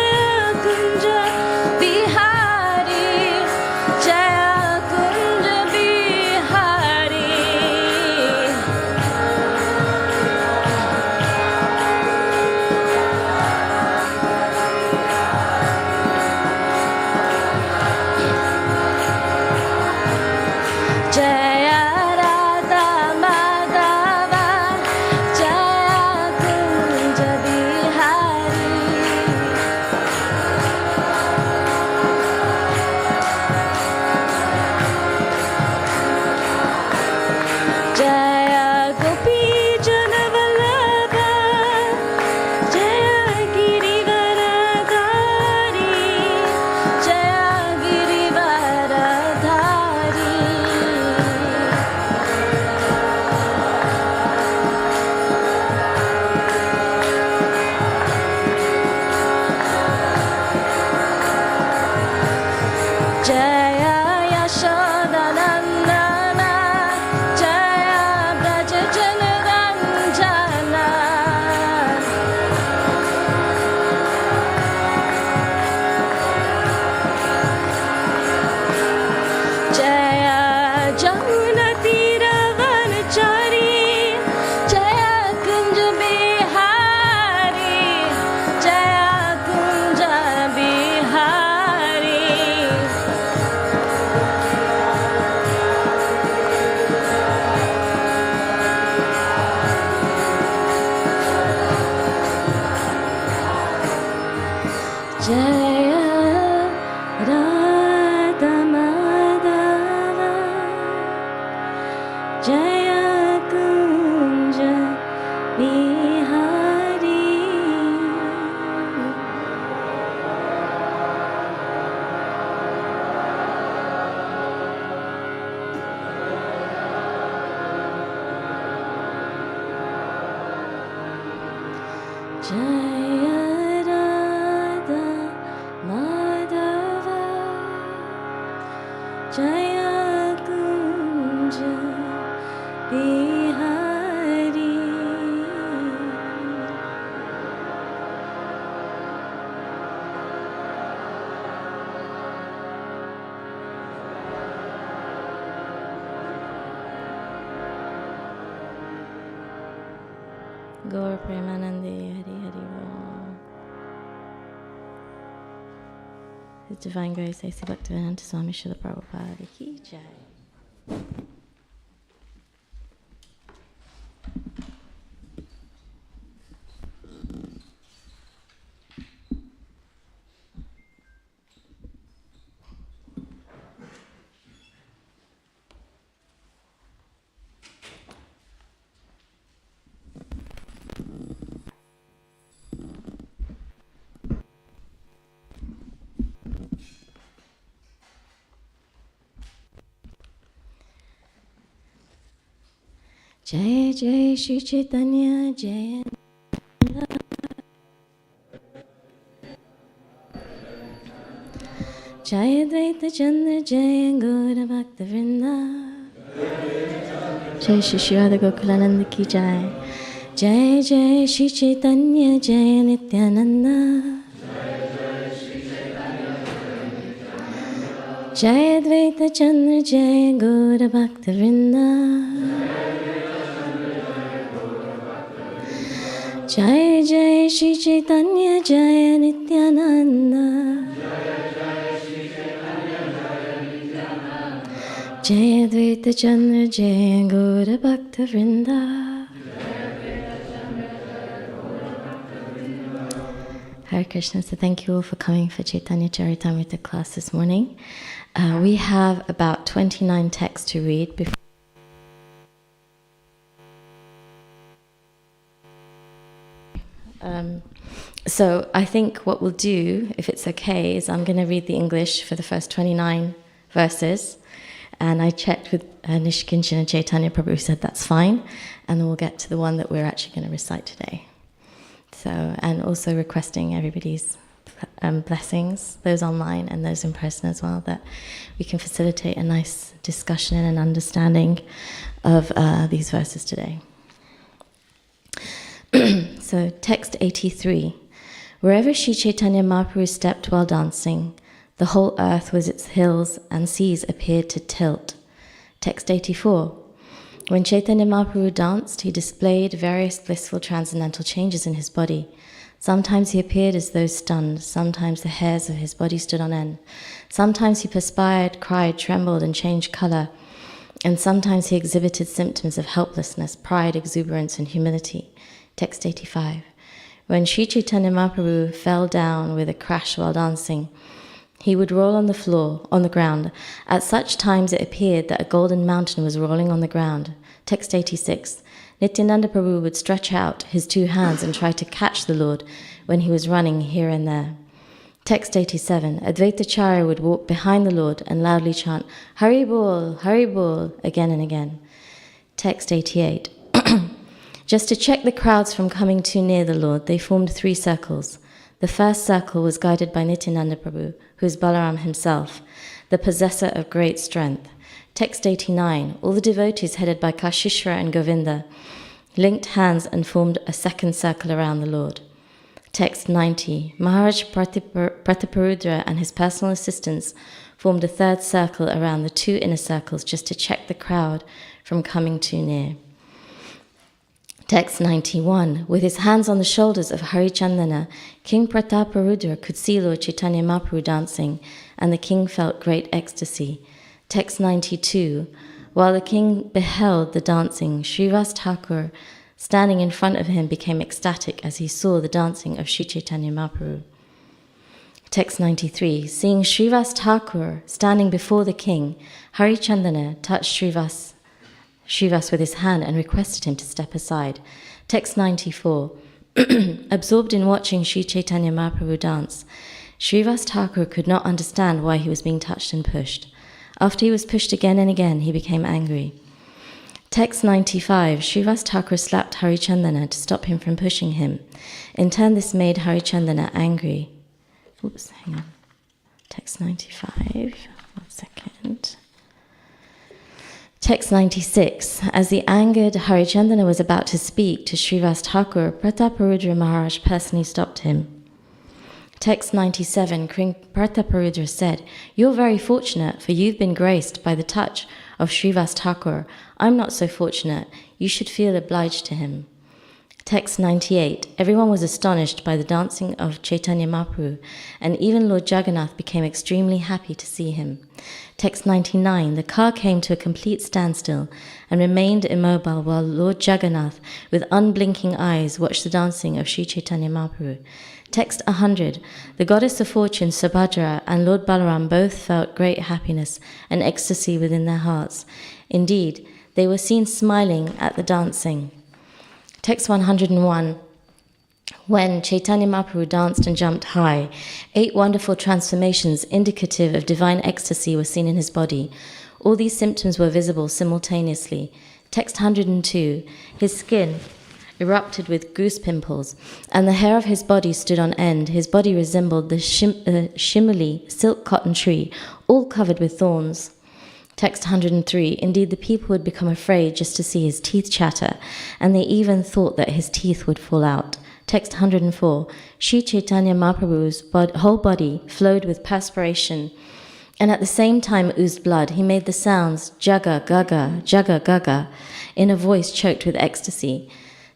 Jaya Kunja Bihari Jaya Yashodanandana, Jaya Braja Janaranjana. Jaya Jamuna Tira Vanachari, Jaya Kunja Bihari, Jaya Kunja Bihari. Jaya Radha Madhava, Jaya Kunja Bihari. Jaya Radha Madhava, Jaya Kunja Bihari. Gaur Premanande Hari Hari Ram. His Divine Grace A.C. Bhaktivedanta Swami Srila Prabhupada Ki Jai. Jai Jai Shri Chaitanya Jai. Jai Advaita Chandra Jai Gaura Bhakta Vrinda. Jai Shri Shri Radha Gokulananda Ki Jai. Jai Jai Shri Chaitanya Jai Nityananda. Jai Advaita Chandra Jai Gaura Bhakta Vrinda. Jai Jai Shri Chaitanya Jai Nityananda. Jai Advaita Chandra Jai Gaura Bhakta Vrinda. Hare Krishna. So thank you all for coming for Caitanya-Caritāmṛta class this morning. We have about 29 texts to read before. So I think what we'll do, if it's okay, is I'm going to read the English for the first 29 verses. And I checked with Nishkinchana Chaitanya Prabhu, who said that's fine. And then we'll get to the one that we're actually going to recite today. So, and also requesting everybody's blessings, those online and those in person as well, that we can facilitate a nice discussion and understanding of these verses today. So, text 83. Wherever Sri Chaitanya Mahaprabhu stepped while dancing, the whole earth with its hills and seas appeared to tilt. Text 84. When Chaitanya Mahaprabhu danced, he displayed various blissful transcendental changes in his body. Sometimes he appeared as though stunned, sometimes the hairs of his body stood on end. Sometimes he perspired, cried, trembled, and changed color. And sometimes he exhibited symptoms of helplessness, pride, exuberance, and humility. Text 85. When Sri Chaitanya Mahaprabhu fell down with a crash while dancing, he would roll on the floor, on the ground. At such times it appeared that a golden mountain was rolling on the ground. Text 86. Nityananda Prabhu would stretch out his two hands and try to catch the Lord when he was running here and there. Text 87. Advaitacharya would walk behind the Lord and loudly chant, Hari Bol, again and again. Text 88. Just to check the crowds from coming too near the Lord, they formed 3 circles. The first circle was guided by Nityananda Prabhu, who is Balaram himself. the possessor of great strength. Text 89. All the devotees headed by Kashishvara and Govinda linked hands and formed a second circle around the Lord. Text 90. Maharaj Prataparudra and his personal assistants formed a third circle around the two inner circles just to check the crowd from coming too near. Text 91. With his hands on the shoulders of Harichandana, King Prataparudra could see Lord Chaitanya Mahaprabhu dancing, and the king felt great ecstasy. Text 92. While the king beheld the dancing, Srivas Thakur, standing in front of him, became ecstatic as he saw the dancing of Sri Chaitanya Mahaprabhu. Text 93. Seeing Srivas Thakur standing before the king, Harichandana touched Srivas with his hand and requested him to step aside. Text 94. Absorbed in watching Sri Chaitanya Mahaprabhu dance, Srivas Thakur could not understand why he was being touched and pushed. After he was pushed again and again, he became angry. Text 95. Srivas Thakur slapped Harichandana to stop him from pushing him. In turn, this made Harichandana angry. Oops, hang on. Text 95. 1 second. Text 96. As the angered Harichandana was about to speak to Srivas Thakur, Prataparudra Maharaj personally stopped him. Text 97. King Prataparudra said, "You're very fortunate, for you've been graced by the touch of Srivas Thakur. I'm not so fortunate. You should feel obliged to him." Text 98. Everyone was astonished by the dancing of Chaitanya Mahaprabhu, and even Lord Jagannath became extremely happy to see him. Text 99. The car came to a complete standstill and remained immobile while Lord Jagannath, with unblinking eyes, watched the dancing of Sri Chaitanya Mahaprabhu. Text 100. The goddess of fortune, Subhadra, and Lord Balaram both felt great happiness and ecstasy within their hearts. Indeed, they were seen smiling at the dancing. Text 101. When Chaitanya Mahaprabhu danced and jumped high, 8 wonderful transformations indicative of divine ecstasy were seen in his body. All these symptoms were visible simultaneously. Text 102. His skin erupted with goose pimples, and the hair of his body stood on end. His body resembled the shimuli silk cotton tree, all covered with thorns. Text 103. Indeed, the people would become afraid just to see his teeth chatter, and they even thought that his teeth would fall out. Text 104. Sri Chaitanya Mahaprabhu's whole body flowed with perspiration, and at the same time oozed blood. He made the sounds jaga gaga in a voice choked with ecstasy.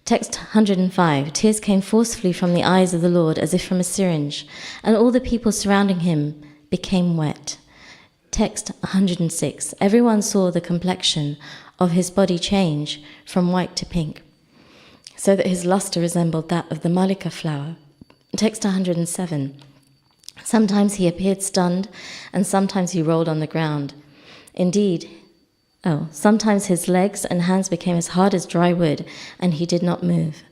Text 105. Tears came forcefully from the eyes of the Lord as if from a syringe, and all the people surrounding him became wet. Text 106. Everyone saw the complexion of his body change from white to pink, so that his luster resembled that of the malika flower. Text 107. Sometimes he appeared stunned, and sometimes he rolled on the ground. Sometimes his legs and hands became as hard as dry wood, and he did not move.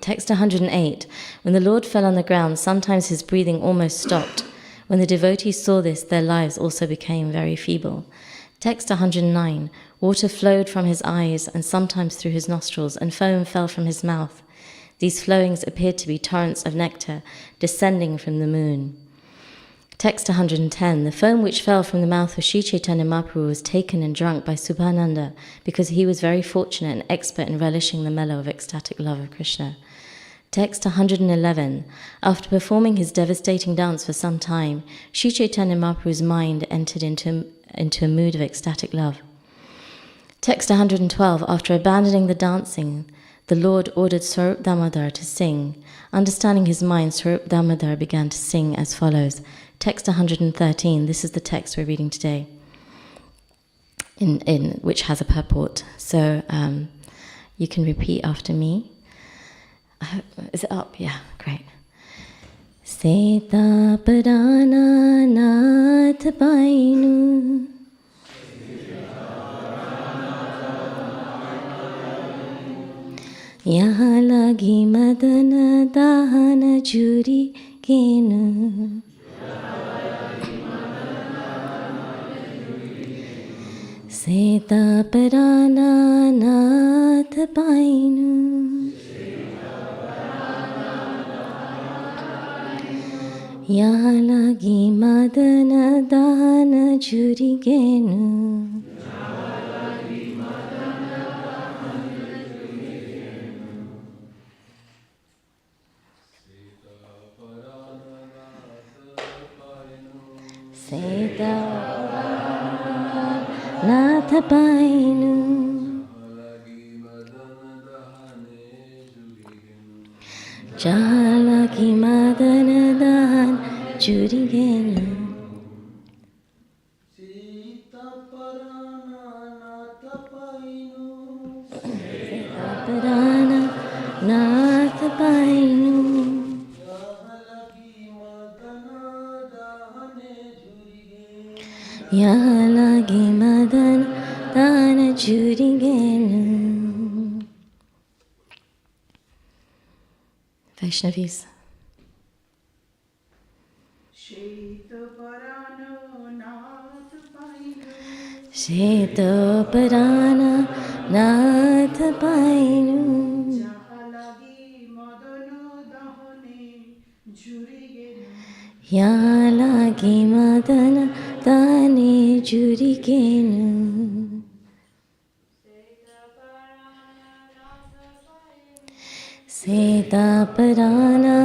Text 108. When the Lord fell on the ground, sometimes his breathing almost stopped. When the devotees saw this, their lives also became very feeble. Text 109. Water flowed from his eyes and sometimes through his nostrils, and foam fell from his mouth. These flowings appeared to be torrents of nectar descending from the moon. Text 110. The foam which fell from the mouth of Sri Chaitanya Mahaprabhu was taken and drunk by Subhananda, because he was very fortunate and expert in relishing the mellow of ecstatic love of Krishna. Text 111. After performing his devastating dance for some time, Sri Chaitanya Mahaprabhu's mind entered into a mood of ecstatic love. Text 112. After abandoning the dancing, the Lord ordered Swarup Damodar to sing. Understanding his mind, Swarup Damodar began to sing as follows. Text 113. This is the text we're reading today, in which has a purport. So you can repeat after me. Is it up? Yeah, great. Seta Parana Nath Painu Yaha lagi madana dahana juri kenu Seta Parana Nath Painu Yalagi madana dana jurigenu. Seta Natha Painu. Jalaki madana dahan jurigenu. Seta Parana Natha Painu. Yalagi madana dana jurigenu. Vaishnavis. Sheta Parana Natha Painu. Yalagi madana dane jurigenu. Seta Parana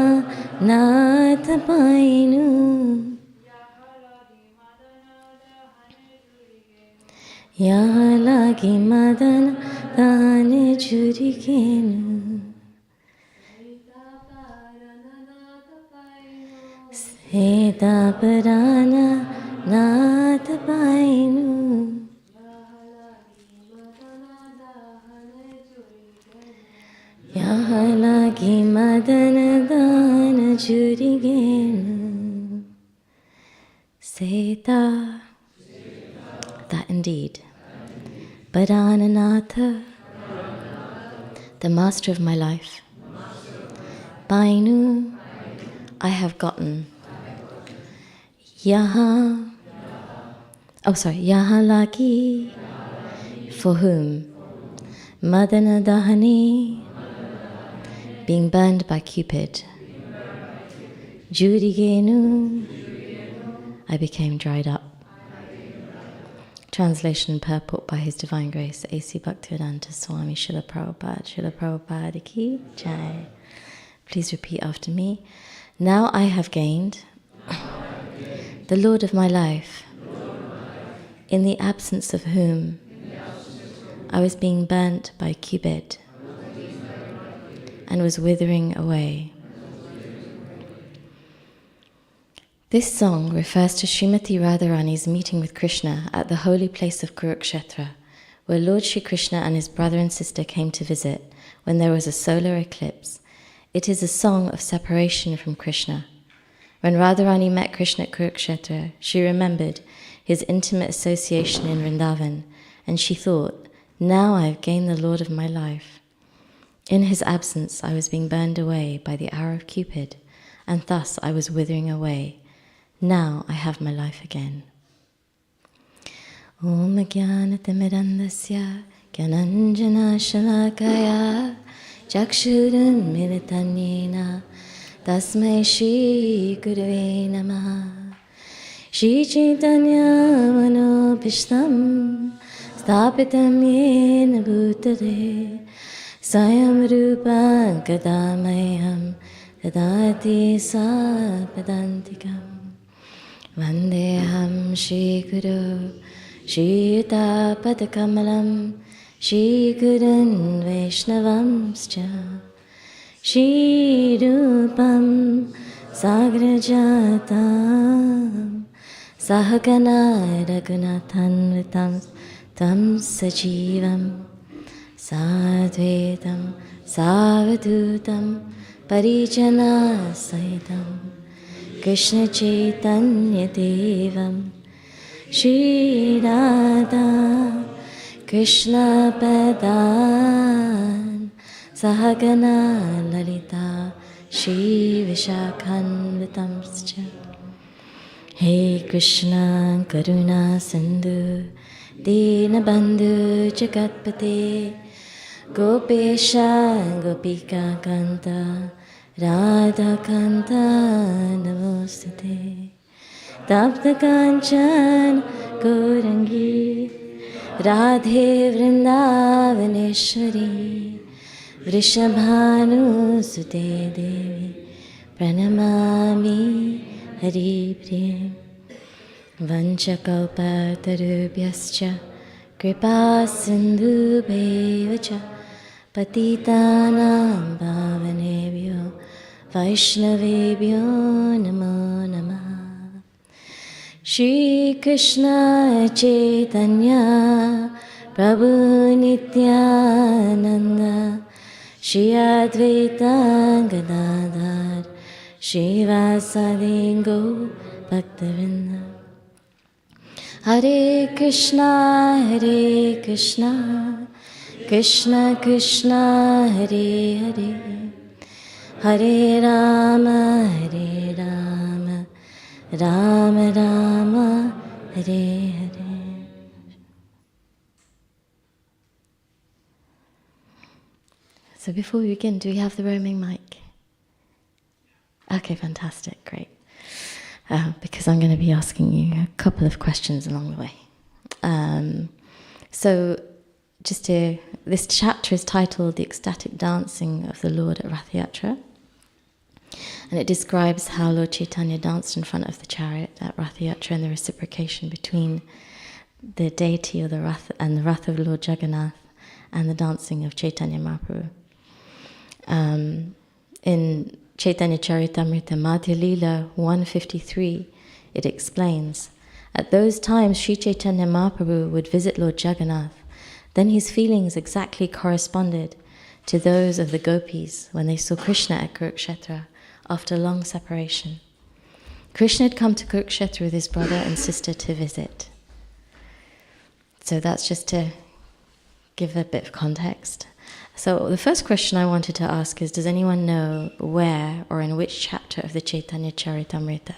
Natha Painu. Yalagi madana dane jurigenu. Seta Parana Natha Painu. Yalagi madana dana jurigenu. Seta, that indeed. Parananatha, the master of my life. Painu, I have gotten. Yahalagi, for whom? Madana Dahani, being burned by Cupid. Jurigenu, I became dried up. Translation and purport by His Divine Grace, A.C. Bhaktivedanta Swami Srila Prabhupada Ki Jai. Please repeat after me. Now I have gained the Lord of my life, in the absence of whom I was being burnt by Cupid and was withering away. This song refers to Srimati Radharani's meeting with Krishna at the holy place of Kurukshetra, where Lord Shri Krishna and his brother and sister came to visit when there was a solar eclipse. It is a song of separation from Krishna. When Radharani met Krishna at Kurukshetra, she remembered his intimate association in Vrindavan, and she thought, now I have gained the Lord of my life. In his absence, I was being burned away by the arrow of Cupid, and thus I was withering away. Now I have my life again. Om Jnanatirmirandasya Jnananjana Shalakaya Chakshurun Militanyena Tasmai Shri Gurave Namaha. Shri Caitanya Manobhishtam Stapitam Yena Bhutale Swayam Rupa Kadamayam Dadati Sapadantikam. Vandeham Shri Guru Shri Yuta Padakamalam Shri Gurun Vaishnavamscha Shri Rupam Sagrajatam Sahagana Raghunathanvitam Tam Sajivam Sadvetam Savadutam Parijana Saitam Krishna Chaitanya Devam Shri Radha Krishna Padan Sahagana Lalita Shri Vishakhanvitamscha. Hey Krishna Karuna Sindhu Dinabandhu Jagatpate Gopesha Gopika Kanta Radha Kanta Namostate. Tapta Kanchan Gaurangi Radhe Vrindavaneshwari Vrishabhanu Sute Devi Pranamami Hari Priya. Vanchakalpatarubhyascha Kripa Sindhu Bhevacha Patitanam Bhavanebhyo Vaishnavebhyo Namo Namah. Shri Krishna Chaitanya Prabhu Nityananda Shri Advaita Gadadhar Shri Vasadi Gaur Bhaktavinda. Hare Krishna, Krishna Krishna, Hare Hare, Hare Rama, Rama Rama, Hare Hare. So before we begin, do we have the roaming mic? Okay, fantastic, great. Because I'm going to be asking you a couple of questions along the way. This chapter is titled The Ecstatic Dancing of the Lord at Rath Yatra. And it describes how Lord Chaitanya danced in front of the chariot at Rath Yatra and the reciprocation between the deity of the Rath and the Rath of Lord Jagannath and the dancing of Caitanya Mahaprabhu. In Caitanya-Caritāmṛta Madhya-lilā 153, it explains, at those times Sri Chaitanya Mahaprabhu would visit Lord Jagannath, then his feelings exactly corresponded to those of the gopis when they saw Krishna at Kurukshetra after long separation. Krishna had come to Kurukshetra with his brother and sister to visit. So that's just to give a bit of context. So the first question I wanted to ask is, does anyone know where or in which chapter of the Caitanya-Caritāmṛta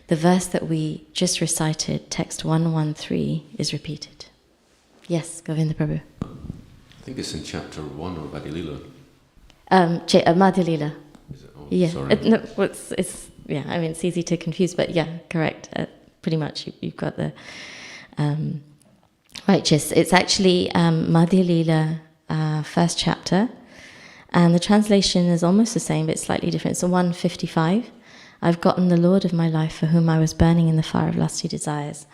the verse that we just recited, text 113, is repeated? Yes, Govinda Prabhu. I think it's in chapter 1 of Madhya-lilā. Madhya-lilā. Is it? Oh, Yeah. sorry. It's easy to confuse, but yeah, correct. Pretty much, you've got the righteous. It's actually Madhya-lilā, first chapter, and the translation is almost the same, but it's slightly different. It's 155. I've gotten the Lord of my life for whom I was burning in the fire of lusty desires.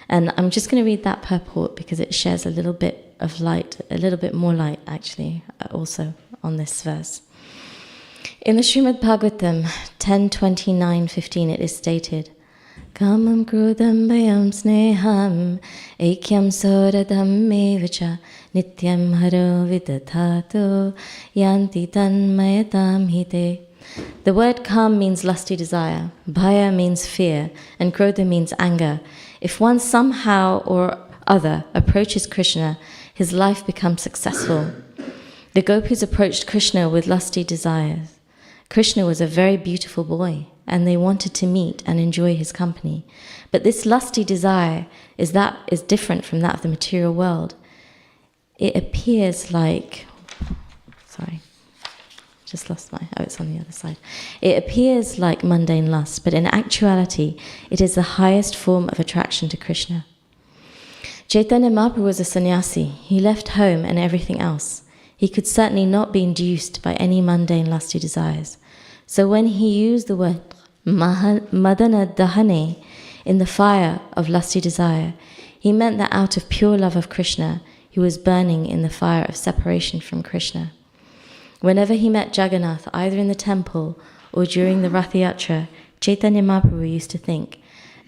And I'm just going to read that purport because it shares a little bit of light, a little bit more light actually, also on this verse. In the Srimad Bhagavatam 10.29.15 it is stated, Kamam krodam bhayam sneham ekyam soradam mevacha nityam haro vidathato yanti tanmayatam hite. The word kam means lusty desire, bhaya means fear, and krodha means anger. If one somehow or other approaches Krishna, his life becomes successful. The gopis approached Krishna with lusty desires. Krishna was a very beautiful boy, and they wanted to meet and enjoy his company. But this lusty desire is different from that of the material world. It appears like... it's on the other side. It appears like mundane lust, but in actuality, it is the highest form of attraction to Krishna. Chaitanya Mahaprabhu was a sannyasi. He left home and everything else. He could certainly not be induced by any mundane lusty desires. So when he used the word madana dahane in the fire of lusty desire, he meant that out of pure love of Krishna, he was burning in the fire of separation from Krishna. Whenever he met Jagannath, either in the temple or during the Rath Yatra, Chaitanya Mahaprabhu used to think,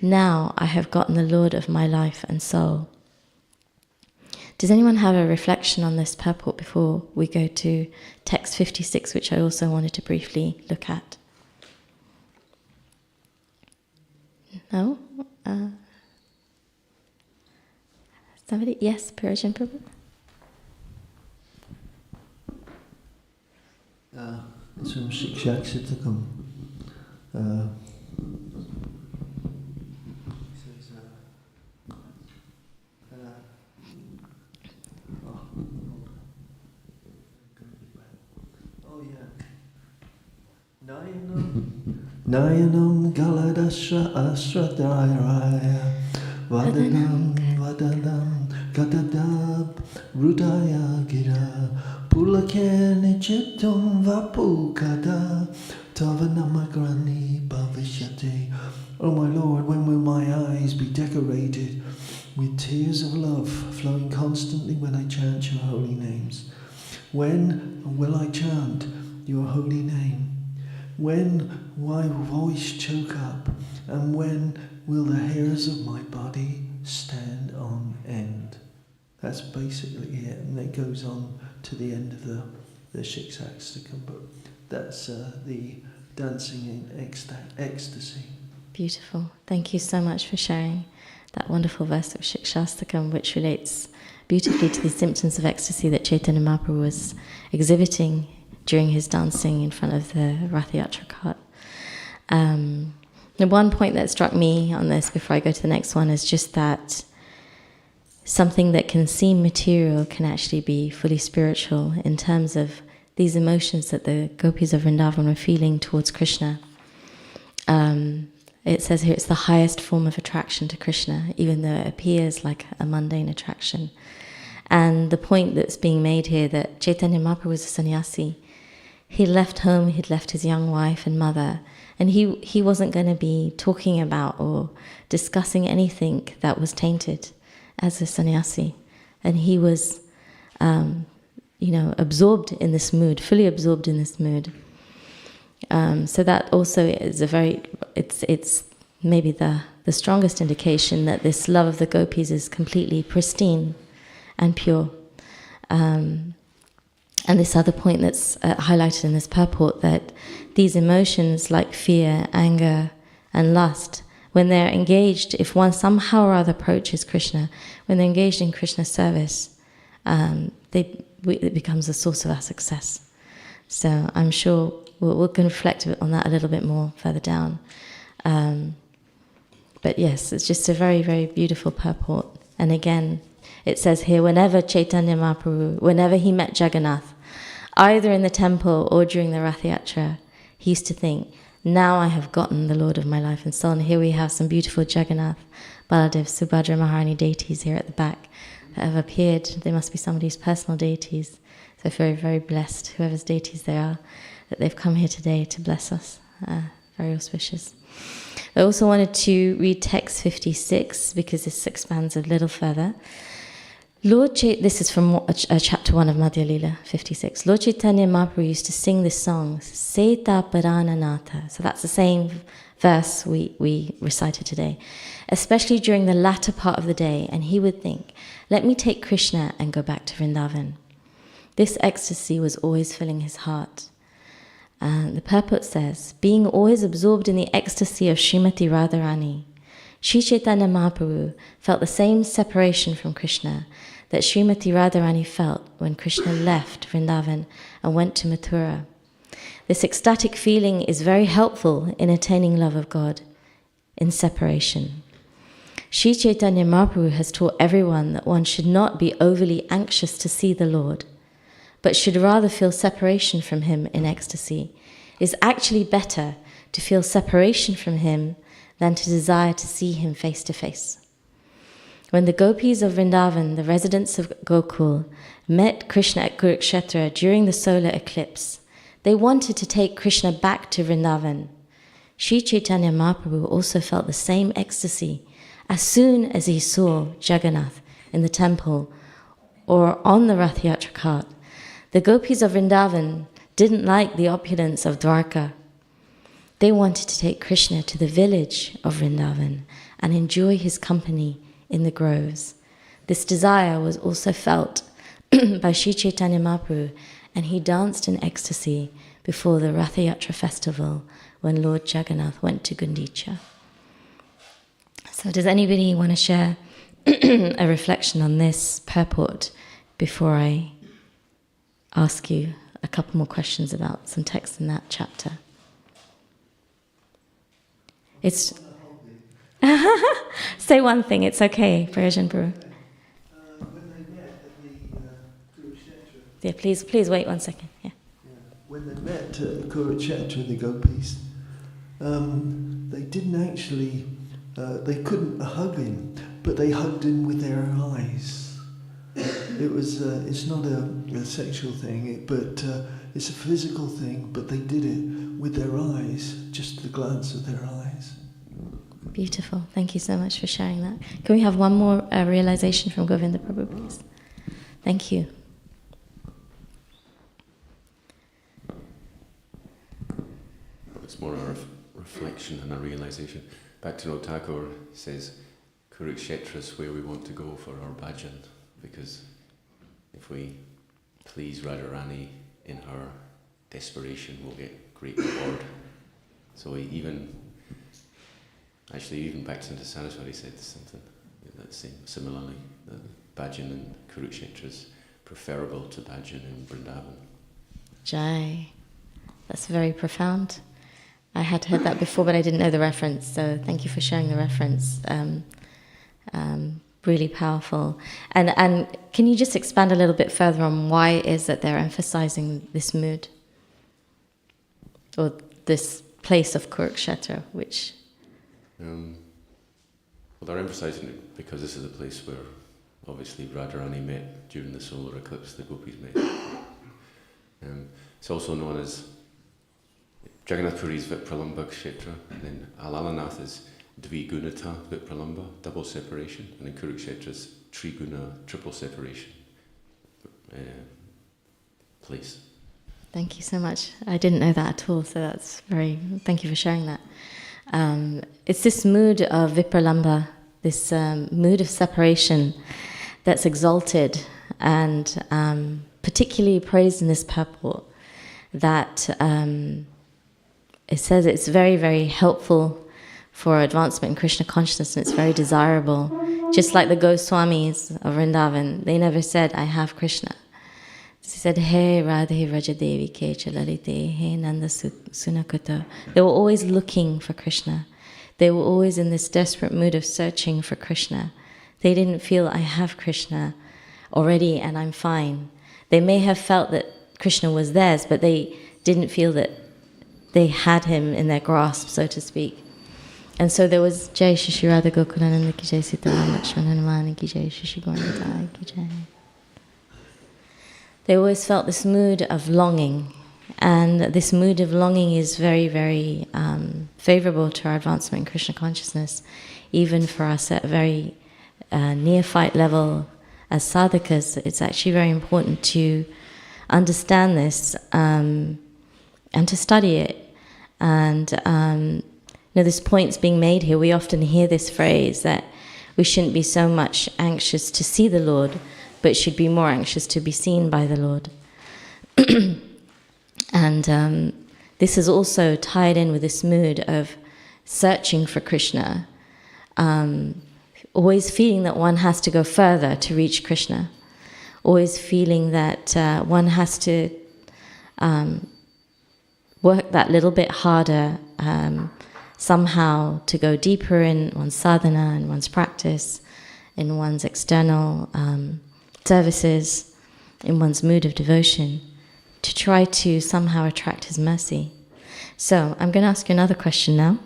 now I have gotten the Lord of my life and soul. Does anyone have a reflection on this purport before we go to text 56, which I also wanted to briefly look at? No? Somebody? Yes, Purajan Prabhu? Some Shikshaksitakam. Nayanam Galadashra Ashradayaraya Vadanam Vadanam Gatadab Rudaya Gira Pulakene Chitum Vapukada Tavanamagrani Bhavishyate. O my Lord, when will my eyes be decorated with tears of love flowing constantly when I chant your holy names? When will I chant your holy name? When will my voice choke up? And when will the hairs of my body stand on end? That's basically it. And it goes on to the end of the Shikshakstakam. But that's the dancing in ecstasy. Beautiful. Thank you so much for sharing that wonderful verse of Shikshastakam, which relates beautifully to the symptoms of ecstasy that Chaitanya Mahaprabhu was exhibiting during his dancing in front of the Rath Yatra cart. The one point that struck me on this before I go to the next one is just that something that can seem material can actually be fully spiritual in terms of these emotions that the gopis of Vrindavan were feeling towards Krishna. It says here it's the highest form of attraction to Krishna, even though it appears like a mundane attraction. And the point that's being made here that Chaitanya Mahaprabhu was a sannyasi. He left home, he'd left his young wife and mother, and he wasn't going to be talking about or discussing anything that was tainted as a sannyasi. And he was, absorbed in this mood, fully absorbed in this mood. So that also is it's maybe the strongest indication that this love of the gopis is completely pristine and pure. And this other point that's highlighted in this purport, that these emotions like fear, anger, and lust, when they're engaged, if one somehow or other approaches Krishna, when they're engaged in Krishna's service, it becomes a source of our success. So I'm sure we'll can reflect on that a little bit more further down. But yes, it's just a very, very beautiful purport. And again, it says here, whenever Chaitanya Mahaprabhu, whenever he met Jagannath, either in the temple or during the Rath Yatra, he used to think, now I have gotten the Lord of my life and soul. And here we have some beautiful Jagannath, Baladev, Subhadra, Maharani deities here at the back that have appeared. They must be somebody's personal deities. So very, very blessed, whoever's deities they are, that they've come here today to bless us. Very auspicious. I also wanted to read text 56 because this expands a little further. This is from chapter 1 of Madhya-lilā, 56. Lord Chaitanya Mahaprabhu used to sing this song, Seta Parananatha. So that's the same verse we recited today, especially during the latter part of the day. And he would think, let me take Krishna and go back to Vrindavan. This ecstasy was always filling his heart. And the purport says, being always absorbed in the ecstasy of Srimati Radharani, Sri Chaitanya Mahaprabhu felt the same separation from Krishna that Srimati Radharani felt when Krishna left Vrindavan and went to Mathura. This ecstatic feeling is very helpful in attaining love of God in separation. Sri Chaitanya Mahaprabhu has taught everyone that one should not be overly anxious to see the Lord, but should rather feel separation from him in ecstasy. It is actually better to feel separation from him than to desire to see him face to face. When the gopis of Vrindavan, the residents of Gokul, met Krishna at Kurukshetra during the solar eclipse, they wanted to take Krishna back to Vrindavan. Sri Chaitanya Mahaprabhu also felt the same ecstasy as soon as he saw Jagannath in the temple or on the Rath Yatra cart. The gopis of Vrindavan didn't like the opulence of Dwarka. They wanted to take Krishna to the village of Vrindavan and enjoy his company in the groves. This desire was also felt by Sri Chaitanya Mahaprabhu, and he danced in ecstasy before the Rath Yatra festival when Lord Jagannath went to Gundicha. So does anybody want to share a reflection on this purport before I ask you a couple more questions about some text in that chapter? It's say one thing, it's okay, Prayojan Guru. When they met at the Kurukshetra. Yeah, please wait 1 second. Yeah. When they met at Kurukshetra, the gopis, they didn't actually, they couldn't hug him, but they hugged him with their eyes. It was, it's not a sexual thing, but it's a physical thing, but they did it with their eyes, just the glance of their eyes. Beautiful. Thank you so much for sharing that. Can we have one more realization from Govinda Prabhu, please? Thank you. It's more a reflection and a realization. Bhaktivinoda Thakur says, Kurukshetra is where we want to go for our bhajan, because if we please Radharani in her desperation, we'll get great reward. So even Bhaktivinoda Saraswati said something that same. Similarly, the bhajan in Kurukshetra is preferable to bhajan in Vrindavan. Jai. That's very profound. I had heard that before, but I didn't know the reference, so thank you for sharing the reference. Really powerful. And can you just expand a little bit further on why it is that they're emphasizing this mood? Or this place of Kurukshetra, which... Well, they're emphasizing it because this is a place where, obviously, Radharani met during the solar eclipse, the gopis met. It's also known as Jagannath Puri's Vipralamba Kshetra, and then Alalanath is Dvigunata Vipralamba, double separation, and then Kurukshetra's Triguna, triple separation place. Thank you so much. I didn't know that at all, so that's thank you for sharing that. It's this mood of Vipralamba, this mood of separation that's exalted and particularly praised in this purport, that it says it's very, very helpful for advancement in Krishna consciousness, and it's very desirable. Just like the Goswamis of Vrindavan, they never said, I have Krishna. They said, Hey Radhe Vrajadevi Ke Chalalite, Hey Nanda Sunakata. They were always looking for Krishna. They were always in this desperate mood of searching for Krishna. They didn't feel, I have Krishna already and I'm fine. They may have felt that Krishna was theirs, but they didn't feel that they had him in their grasp, so to speak. And so there was Jai Shishi Radha Gokulananda Ki Jai Sitaram Lakshmana Hanuman Ki Jai Shishi Gauranga Ki Jai. They always felt this mood of longing, and this mood of longing is very, very favorable to our advancement in Krishna consciousness, even for us at a very neophyte level as sadhakas. It's actually very important to understand this and to study it. And this point's being made here. We often hear this phrase that we shouldn't be so much anxious to see the Lord, but should be more anxious to be seen by the Lord. And this is also tied in with this mood of searching for Krishna, always feeling that one has to go further to reach Krishna, always feeling that one has to work that little bit harder somehow to go deeper in one's sadhana and one's practice, in one's external services, in one's mood of devotion, to try to somehow attract his mercy. So I'm going to ask you another question now.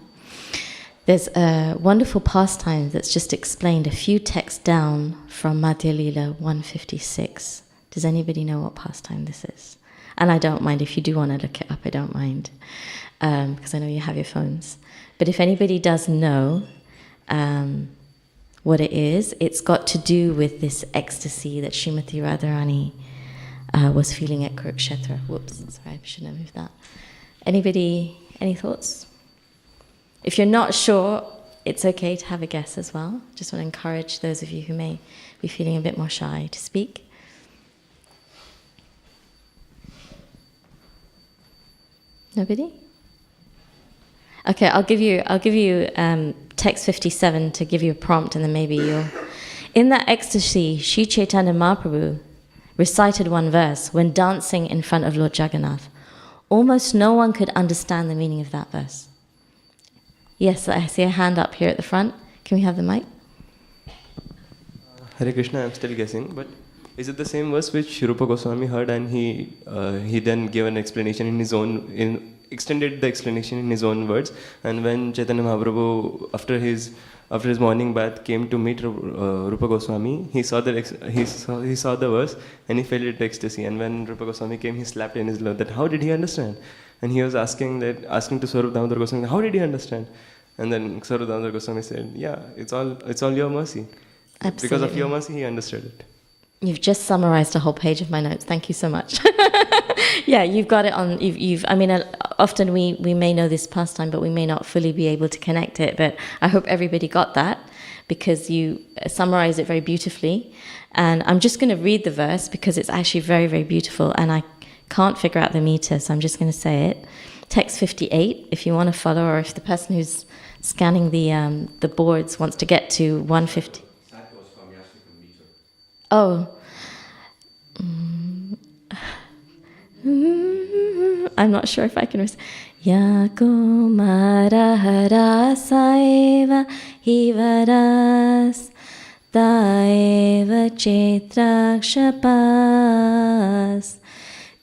There's a wonderful pastime that's just explained a few texts down from Madhya-lilā 156. Does anybody know what pastime this is? And I don't mind if you do want to look it up, I don't mind, because I know you have your phones. But if anybody does know what it is, it's got to do with this ecstasy that Srimati Radharani was feeling at Kurukshetra. Whoops, sorry, I shouldn't have moved that. Anybody, any thoughts? If you're not sure, it's okay to have a guess as well. Just want to encourage those of you who may be feeling a bit more shy to speak. Nobody? Okay, I'll give you text 57 to give you a prompt, and then maybe you'll... In that ecstasy, Sri Caitanya Mahaprabhu recited one verse when dancing in front of Lord Jagannath. Almost no one could understand the meaning of that verse. Yes, I see a hand up here at the front. Can we have the mic? Hare Krishna, I'm still guessing, but is it the same verse which Rupa Goswami heard and he then gave an explanation in his own extended the explanation in his own words. And when Chaitanya Mahaprabhu, after his morning bath, came to meet Rupa Goswami, he saw the verse and he fell into ecstasy. And when Rupa Goswami came, he slapped in his love that how did he understand? And he was asking to Swarup Damodar Goswami, how did he understand? And then Swarup Damodar Goswami said, yeah, it's all your mercy. Absolutely. Because of your mercy, he understood it. You've just summarized a whole page of my notes. Thank you so much. Yeah, you've got it on. I mean, often we may know this pastime, but we may not fully be able to connect it. But I hope everybody got that because you summarize it very beautifully. And I'm just going to read the verse because it's actually very, very beautiful. And I can't figure out the meter, so I'm just going to say it. Text 58, if you want to follow, or if the person who's scanning the boards wants to get to 150. Oh. I'm not sure if I can Yako marahara saiva hivaras daeva chetrakshapas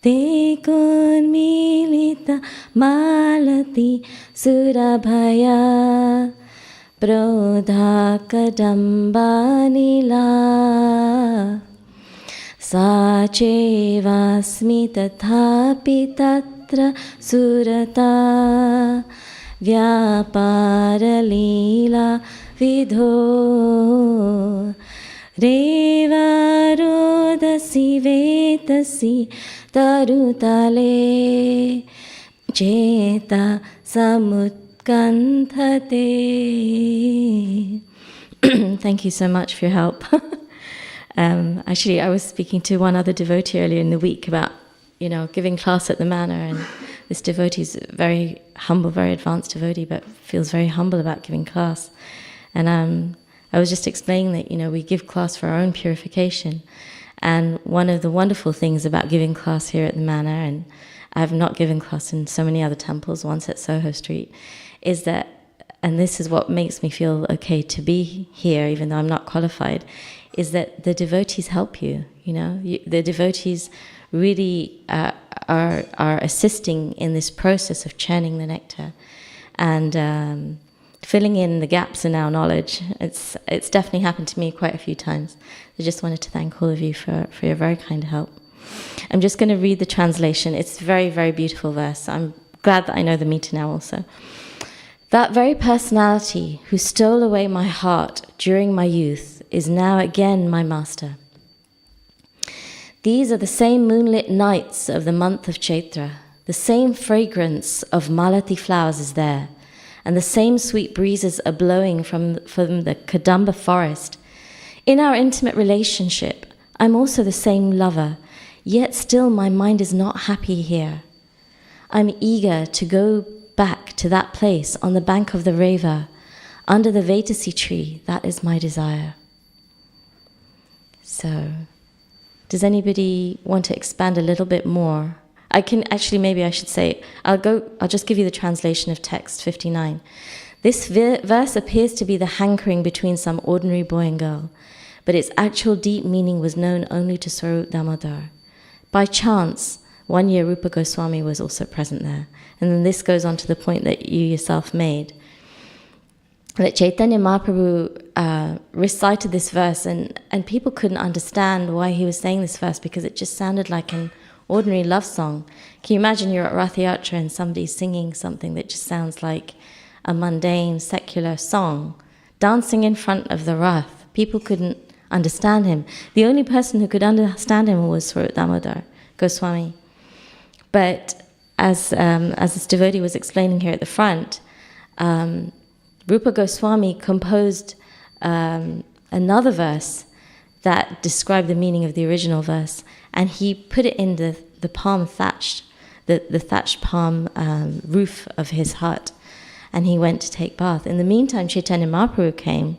Tekun milita malati surabhaya Brodha kadambanila Sachevasmi tathapi tatra surata Vyaparalila vidho Revarodasi vetasi tarutale Cheta samutkanthate. Thank you so much for your help. Actually, I was speaking to one other devotee earlier in the week about, giving class at the manor, and this devotee is very humble, very advanced devotee, but feels very humble about giving class. And I was just explaining that, we give class for our own purification. And one of the wonderful things about giving class here at the manor, and I've not given class in so many other temples, once at Soho Street, is that, and this is what makes me feel okay to be here, even though I'm not qualified, is that the devotees help you, the devotees really are assisting in this process of churning the nectar and filling in the gaps in our knowledge. It's definitely happened to me quite a few times. I just wanted to thank all of you for your very kind help. I'm just going to read the translation. It's a very, very beautiful verse. I'm glad that I know the meter now also. That very personality who stole away my heart during my youth is now again my master. These are the same moonlit nights of the month of Chaitra. The same fragrance of malati flowers is there, and the same sweet breezes are blowing from the Kadamba forest. In our intimate relationship, I'm also the same lover, yet still my mind is not happy here. I'm eager to go back to that place on the bank of the Reva, under the Vetasi tree. That is my desire. So, does anybody want to expand a little bit more? I can actually, maybe I should say, I'll just give you the translation of text 59. This verse appears to be the hankering between some ordinary boy and girl, but its actual deep meaning was known only to Swarup Damodar. By chance, one year Rupa Goswami was also present there. And then this goes on to the point that you yourself made, that Chaitanya Mahaprabhu recited this verse, and people couldn't understand why he was saying this verse because it just sounded like an ordinary love song. Can you imagine you're at Rath Yatra and somebody's singing something that just sounds like a mundane, secular song, dancing in front of the Rath? People couldn't understand him. The only person who could understand him was Swarup Damodar Goswami. But as this devotee was explaining here at the front, Rupa Goswami composed another verse that described the meaning of the original verse, and he put it in the palm thatched, the thatched palm roof of his hut, and he went to take bath. In the meantime, Chaitanya Mahaprabhu came,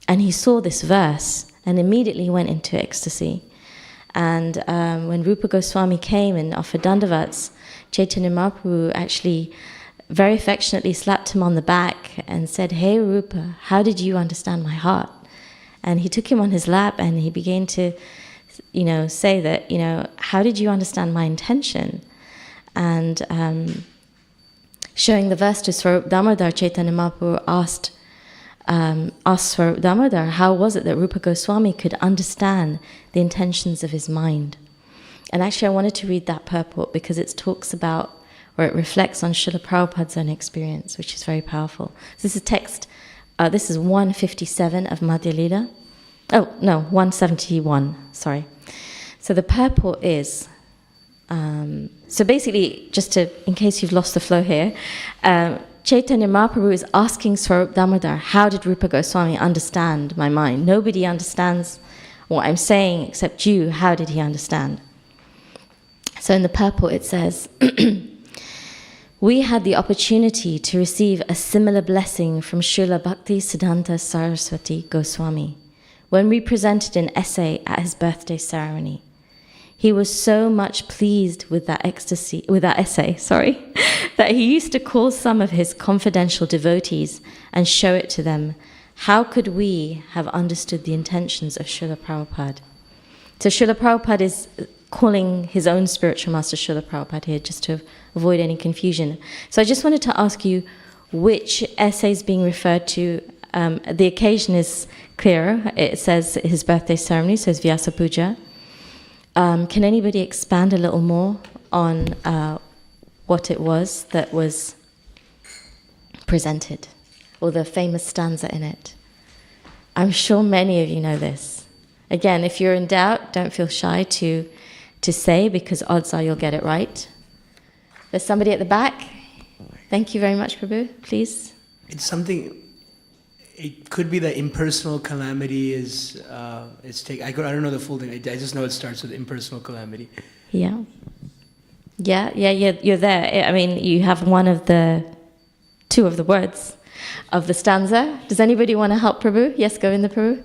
and he saw this verse, and immediately went into ecstasy. And when Rupa Goswami came and offered dandavats, Chaitanya Mahaprabhu actually very affectionately slapped him on the back and said, "Hey Rupa, how did you understand my heart?" And he took him on his lap and he began to, say that, how did you understand my intention? And showing the verse to Swarup Damodar, Chaitanya Mahaprabhu asked Swarup Damodar, how was it that Rupa Goswami could understand the intentions of his mind? And actually I wanted to read that purport because it talks about, or it reflects on Srila Prabhupada's own experience, which is very powerful. So this is text, this is 157 of Madhya-lilā. Oh, no, 171, sorry. So the purport is, so basically, just to, in case you've lost the flow here, Chaitanya Mahaprabhu is asking Swarup Damodar, how did Rupa Goswami understand my mind? Nobody understands what I'm saying except you. How did he understand? So in the purport it says, we had the opportunity to receive a similar blessing from Srila Bhaktisiddhanta Saraswati Goswami when we presented an essay at his birthday ceremony. He was so much pleased with that essay, that he used to call some of his confidential devotees and show it to them. How could we have understood the intentions of Srila Prabhupada? So Srila Prabhupada is calling his own spiritual master Srila Prabhupada here, just to avoid any confusion. So I just wanted to ask you which essay is being referred to. The occasion is clearer. It says his birthday ceremony, so it's Vyasa Puja. Can anybody expand a little more on what it was that was presented, or the famous stanza in it? I'm sure many of you know this. Again, if you're in doubt, don't feel shy to say, because odds are you'll get it right. There's somebody at the back. Thank you very much, Prabhu. Please. It's something. It could be that impersonal calamity is I don't know the full thing. I just know it starts with impersonal calamity. Yeah. You're there. I mean, you have two of the words of the stanza. Does anybody want to help Prabhu? Yes, Govinda Prabhu.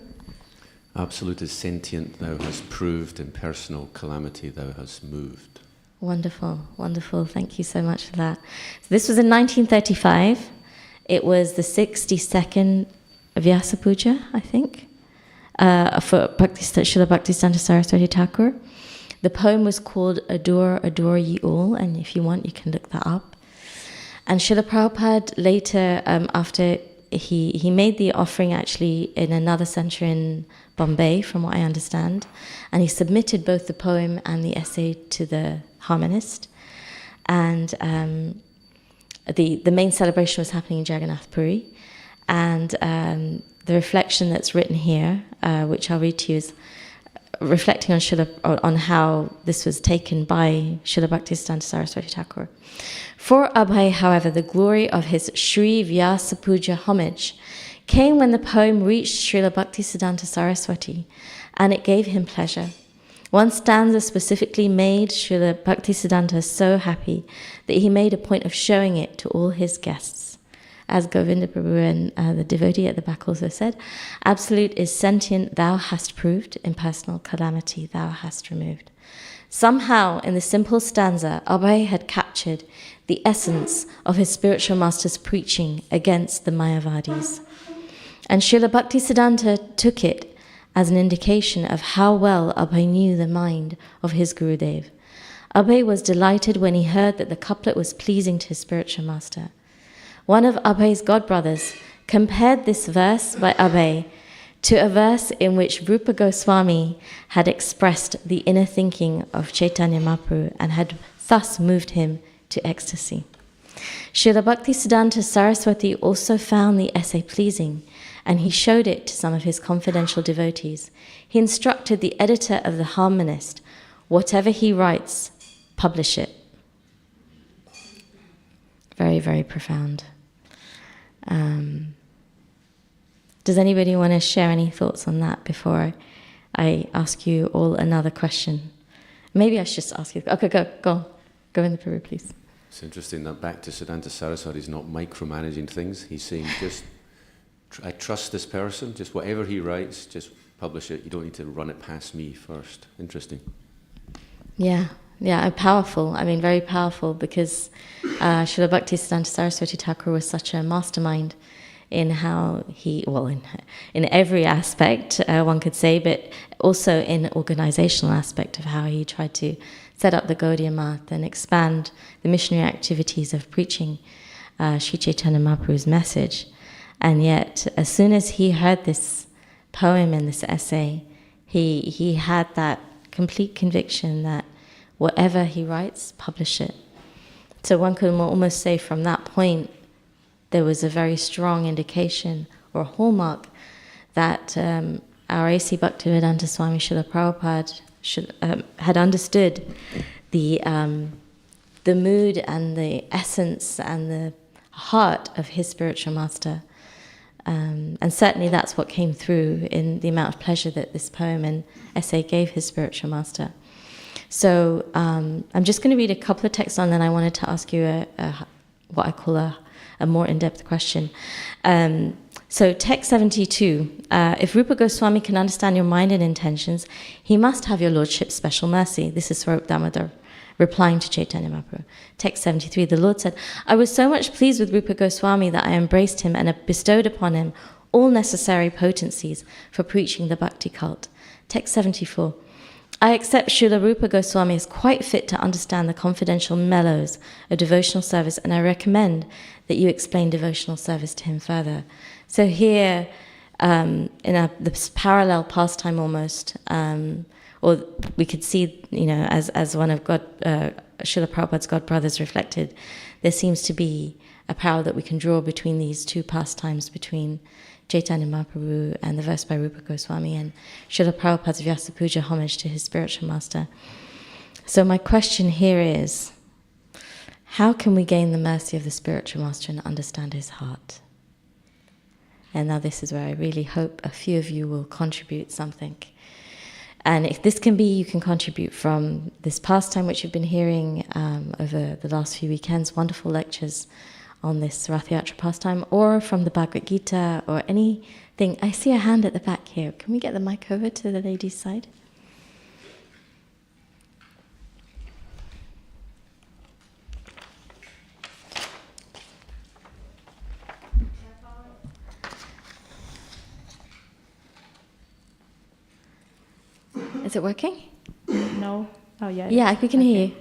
Absolute is sentient, thou hast proved, impersonal calamity thou hast moved. Wonderful, wonderful. Thank you so much for that. So this was in 1935. It was the 62nd Vyasa Puja, I think, for Srila Bhaktisiddhanta Saraswati Thakur. The poem was called Adore, Adore Ye All, and if you want, you can look that up. And Srila Prabhupada later, after he made the offering actually in another center in Bombay, from what I understand, and he submitted both the poem and the essay to the harmonist. And the main celebration was happening in Jagannath Puri, and the reflection that's written here, which I'll read to you, is reflecting on how this was taken by Srila Bhaktisiddhanta Saraswati Thakur. For Abhay, however, the glory of his Sri Vyasa Puja homage came when the poem reached Srila Bhaktisiddhanta Saraswati, and it gave him pleasure. One stanza specifically made Srila Bhaktisiddhanta so happy that he made a point of showing it to all his guests. As Govinda Prabhu and the devotee at the back also said, absolute is sentient, thou hast proved, impersonal calamity thou hast removed. Somehow, in the simple stanza, Abhay had captured the essence of his spiritual master's preaching against the Mayavadis. And Srila Bhaktisiddhanta took it as an indication of how well Abhay knew the mind of his Gurudev. Abhay was delighted when he heard that the couplet was pleasing to his spiritual master. One of Abhay's godbrothers compared this verse by Abhay to a verse in which Rupa Goswami had expressed the inner thinking of Chaitanya Mahaprabhu and had thus moved him to ecstasy. Srila Bhaktisiddhanta Saraswati also found the essay pleasing, and he showed it to some of his confidential devotees. He instructed the editor of the Harmonist, whatever he writes, publish it. Very, very profound. Does anybody want to share any thoughts on that before I ask you all another question? Maybe I should just ask you. Okay, go in the Prabhu, please. It's interesting that Bhaktisiddhanta Saraswati is not micromanaging things. He's saying, just I trust this person, just whatever he writes, just publish it. You don't need to run it past me first. Interesting. Yeah, powerful. I mean, very powerful, because Srila Bhaktisiddhanta Saraswati Thakur was such a mastermind in how he, in every aspect, one could say, but also in organizational aspect of how he tried to set up the Gaudiya Math and expand the missionary activities of preaching Sri Chaitanya Mahaprabhu's message. And yet, as soon as he heard this poem and this essay, he had that complete conviction that whatever he writes, publish it. So one could almost say from that point, there was a very strong indication or hallmark that our A.C. Bhaktivedanta Swami Srila Prabhupada had understood the mood and the essence and the heart of his spiritual master. And certainly that's what came through in the amount of pleasure that this poem and essay gave his spiritual master. So I'm just going to read a couple of texts on, then I wanted to ask you what I call a more in-depth question. So text 72, if Rupa Goswami can understand your mind and intentions, he must have your Lordship's special mercy. This is Swarup Damodar replying to Chaitanya Mahaprabhu. Text 73, the Lord said, I was so much pleased with Rupa Goswami that I embraced him and bestowed upon him all necessary potencies for preaching the bhakti cult. Text 74, I accept Srila Rupa Goswami is quite fit to understand the confidential mellows of devotional service, and I recommend that you explain devotional service to him further. So here, in this parallel pastime almost, or we could see, as one of Srila Prabhupada's God brothers reflected, there seems to be a parallel that we can draw between these two pastimes, between Chaitanya Mahaprabhu and the verse by Rupa Goswami and Srila Prabhupada's Vyasa Puja homage to his spiritual master. So my question here is, how can we gain the mercy of the spiritual master and understand his heart? And now this is where I really hope a few of you will contribute something. And if this can be, you can contribute from this pastime which you've been hearing over the last few weekends, wonderful lectures on this Rath Yatra pastime, or from the Bhagavad Gita, or anything. I see a hand at the back here. Can we get the mic over to the ladies' side? Is it working? No? Oh, yeah. Yeah, we can hear you.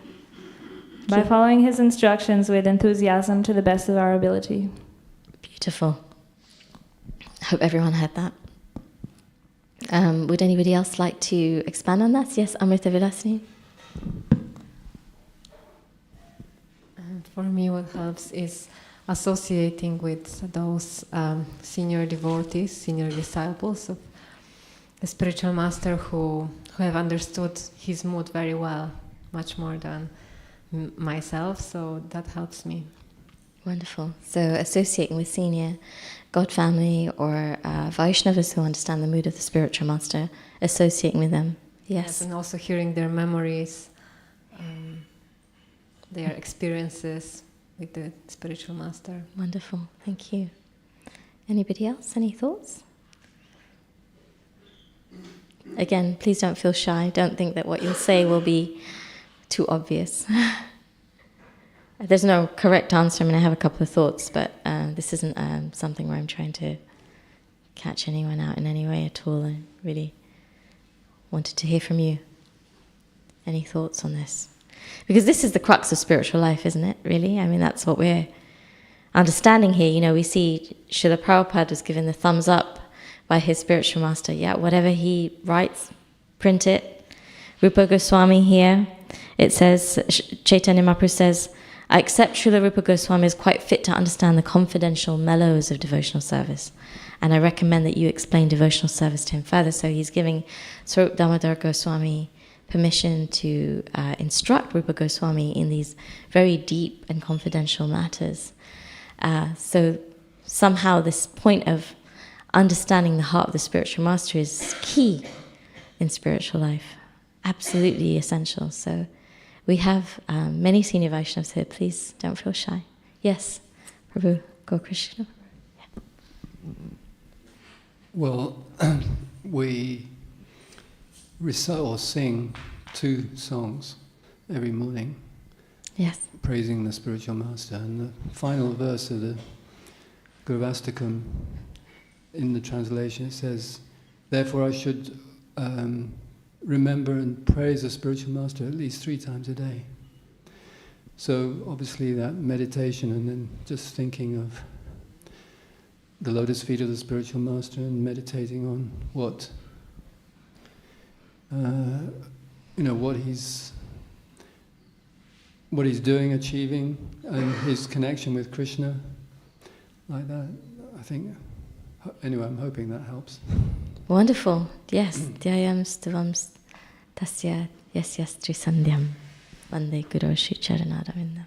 By following his instructions with enthusiasm to the best of our ability. Beautiful. Hope everyone heard that. Would anybody else like to expand on that? Yes, Amrita Vilasini. For me, what helps is associating with those senior devotees, senior disciples of the spiritual master who have understood his mood very well, much more than myself, so that helps me. Wonderful. So associating with senior God family or Vaishnavas who understand the mood of the spiritual master, associating with them. Yes. And also hearing their memories, their experiences with the spiritual master. Wonderful. Thank you. Anybody else? Any thoughts? Again, please don't feel shy. Don't think that what you'll say will be too obvious. There's no correct answer. I mean, I have a couple of thoughts, but this isn't something where I'm trying to catch anyone out in any way at all. I really wanted to hear from you. Any thoughts on this? Because this is the crux of spiritual life, isn't it, really? I mean, that's what we're understanding here. We see Srila Prabhupada was given the thumbs up by his spiritual master. Yeah, whatever he writes, print it. Rupa Goswami here, it says, Chaitanya Mahaprabhu says, I accept Srila Rupa Goswami is quite fit to understand the confidential mellows of devotional service, and I recommend that you explain devotional service to him further. So he's giving Swarup Damodar Goswami permission to instruct Rupa Goswami in these very deep and confidential matters. So somehow this point of understanding the heart of the spiritual master is key in spiritual life, absolutely essential. So we have many senior Vaishnavas here. Please don't feel shy. Yes, Prabhu, Go Krishna. Yeah. Well, we recite or sing 2 songs every morning. Yes. Praising the spiritual master. And the final verse of the Gurvastakam, in the translation, it says, therefore I should remember and praise the spiritual master at least 3 times a day. So obviously that meditation and then just thinking of the lotus feet of the spiritual master and meditating on what what he's doing, achieving, and his connection with Krishna, like that. I think. Anyway, I'm hoping that helps. Wonderful. Yes. Dhyayam stuvam tasya yasyastri sandhyam vande guru shri charanaravinda.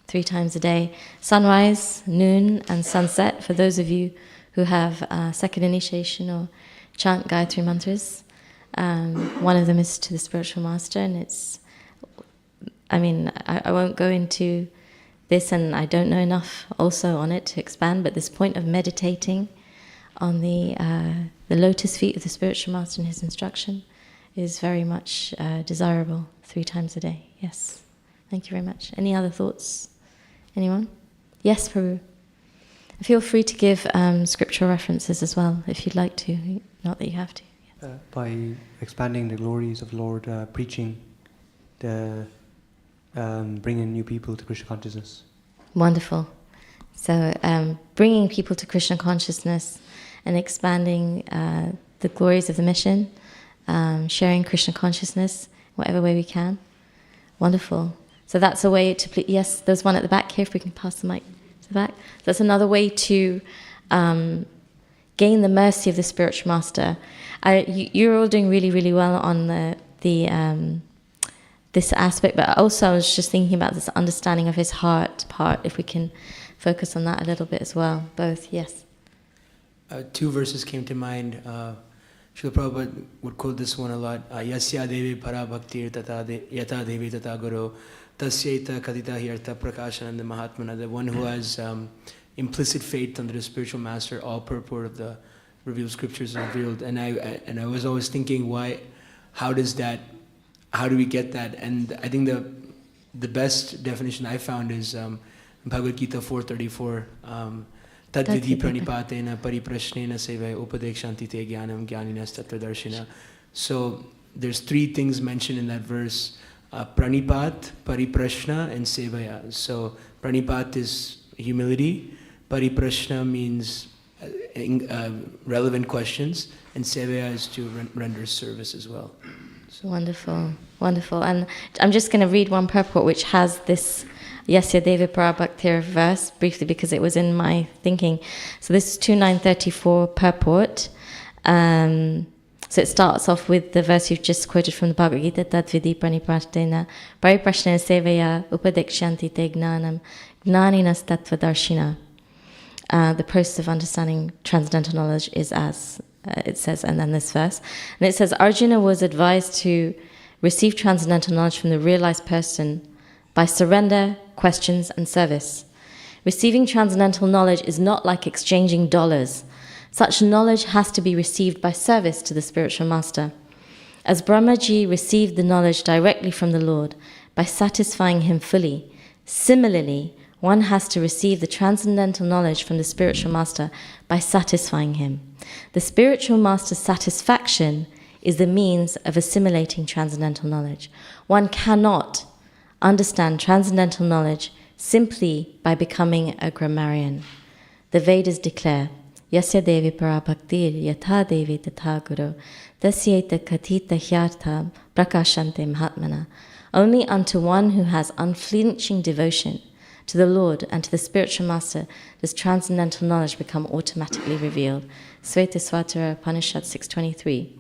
3 times a day, sunrise, noon, and sunset. For those of you who have second initiation or chant Gayatri mantras, one of them is to the spiritual master, and it's. I won't go into this, and I don't know enough also on it to expand. But this point of meditating on the lotus feet of the spiritual master and his instruction is very much desirable 3 times a day. Yes. Thank you very much. Any other thoughts? Anyone? Yes, Prabhu. Feel free to give scriptural references as well, if you'd like to. Not that you have to. Yes. By expanding the glories of Lord, preaching, bringing new people to Krishna consciousness. Wonderful. So bringing people to Krishna consciousness and expanding the glories of the mission, sharing Krishna consciousness whatever way we can. Wonderful. So that's a way to, yes, there's one at the back here, if we can pass the mic to the back. That's another way to gain the mercy of the spiritual master. You're all doing really, really well on this aspect, but also I was just thinking about this understanding of his heart part, if we can focus on that a little bit as well. Both, yes. 2 verses came to mind. Srila Prabhupada would quote this one a lot. Yasya devi para bhaktir yata devi tata guru tasyaita kadita hirta prakashananda mahatmana. The one who has implicit faith under the spiritual master, all purport of the revealed scriptures are revealed. And I was always thinking, how do we get that? And I think the best definition I found is Bhagavad Gita 4:34. Tadvidhi pranipatena pariprashnena sevaya upadekshanti te jnanam jnaninas tattvadarshina. So there's 3 things mentioned in that verse: pranipat, pariprashna, and sevaya. So pranipat is humility, pariprashna means relevant questions, and sevaya is to render service as well. So. Wonderful, wonderful. And I'm just going to read one purport which has this Yasya Deva Parabhaktir verse briefly, because it was in my thinking. So this is 2934 purport. So it starts off with the verse you've just quoted from the Bhagavad Gita, Tadvidhi pranipatena pariprashnena sevaya upadekshanti te jnanam jnaninas tattvadarshina. The process of understanding transcendental knowledge is as it says, and then this verse. And it says, Arjuna was advised to receive transcendental knowledge from the realized person by surrender, questions, and service. Receiving transcendental knowledge is not like exchanging dollars. Such knowledge has to be received by service to the spiritual master. As Brahmaji received the knowledge directly from the Lord by satisfying him fully, similarly, one has to receive the transcendental knowledge from the spiritual master by satisfying him. The spiritual master's satisfaction is the means of assimilating transcendental knowledge. One cannot understand transcendental knowledge simply by becoming a grammarian. The Vedas declare, Yasya Devi Parabhaktir Yatha Devi Tatha Guru Tasyaita Katita Hyartha Prakashante Mahatmana. Only unto one who has unflinching devotion to the Lord and to the spiritual master does transcendental knowledge become automatically revealed. Svetasvatara Upanishad 6:23.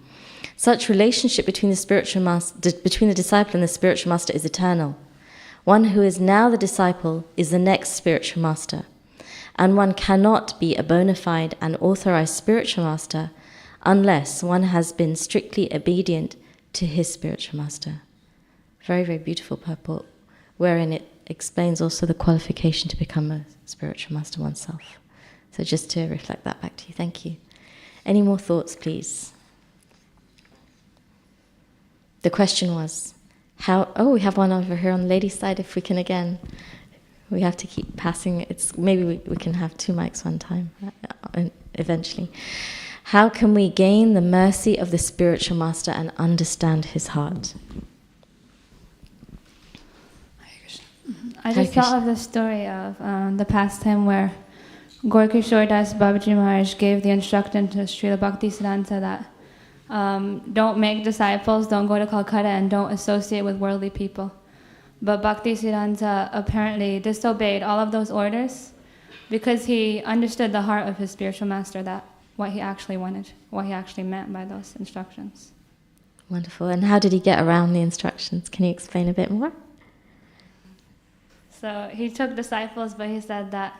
Such relationship between the spiritual master, between the disciple and the spiritual master is eternal. One who is now the disciple is the next spiritual master, and one cannot be a bona fide and authorized spiritual master unless one has been strictly obedient to his spiritual master. Very, very beautiful purport, wherein it explains also the qualification to become a spiritual master oneself. So just to reflect that back to you. Thank you. Any more thoughts, please? The question was, we have one over here on the ladies' side, if we can again. We have to keep passing. Maybe we can have 2 mics one time, eventually. How can we gain the mercy of the spiritual master and understand his heart? I just thought of the story of the past time where Gorkishore Das Babaji Maharaj gave the instruction to Srila Bhaktisiddhanta that don't make disciples, don't go to Calcutta, and don't associate with worldly people. But Bhaktisiddhanta apparently disobeyed all of those orders because he understood the heart of his spiritual master, that what he actually wanted, what he actually meant by those instructions. Wonderful. And how did he get around the instructions? Can you explain a bit more? So he took disciples, but he said that